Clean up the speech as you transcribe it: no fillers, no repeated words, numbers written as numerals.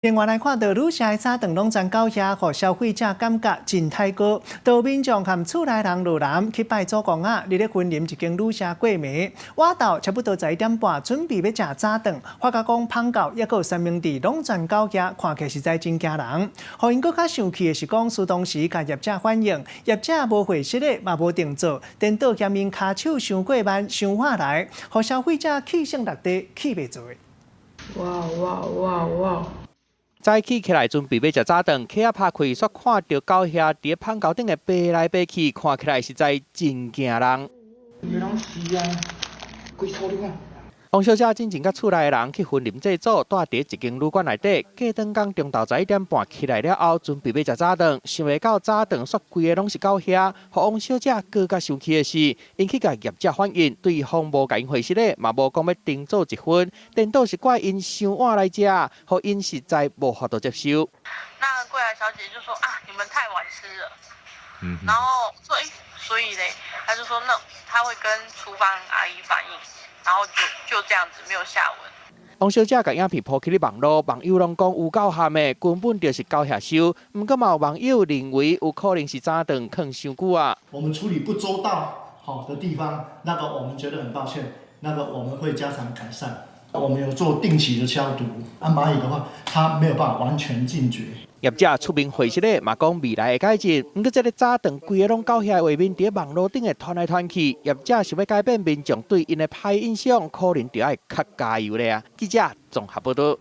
另外来看到，愈社的早顿拢站到遐，互消费者感觉真太高。多民众含厝内人落南去拜祖公啊，日咧分啉一间愈社过暝。我到差不多11点半，准备要食早顿，发觉讲芳狗抑个三明治拢站到遐，看起来实在真惊人。互因搁较生气的是讲，苏当时甲业者反映，业者无会识的，嘛无定做，颠倒嫌因骹手伤过慢、伤晚来，互消费者气性落地，气袂做。哇！早起起来准备要食早顿，客仔拍开，煞看到狗遐伫香狗顶的爬来爬去，看起来实在真惊人。拢是啊，几粗你看。王小姐真正甲厝内的人去分啉祭祖，住伫一间旅馆内底。过顿工中昼11点半起来了后，准备要食早顿，想袂到早顿煞规个拢是狗遐。互王小姐更加生气的是，因去甲业者反映，对方无甲因回事咧，嘛无讲要订做一份，颠倒是怪因伤晚来食，互因实在无法度接受。那柜台小姐就说啊，你们太晚吃了。然后说所以嘞，他就说那他会跟厨房阿姨反映。然后就这样子没有下文。王小姐甲影片抛去咧网络，网友拢讲有够咸的，根本就是狗下手。不过嘛，有网友认为有可能是早顿放伤久啊。我们处理不周到好的地方，那个我们觉得很抱歉，那个我们会加强改善。我们有做定期的消毒。蚂蚁的话，它没有办法完全禁绝。业者出面回实咧，嘛讲未来会改进。不过这个早顿规个拢狗遐的画面，伫网络顶的传来传去，业者想要改变民众对因的歹印象，可能就要较加油咧啊！记者综合报道。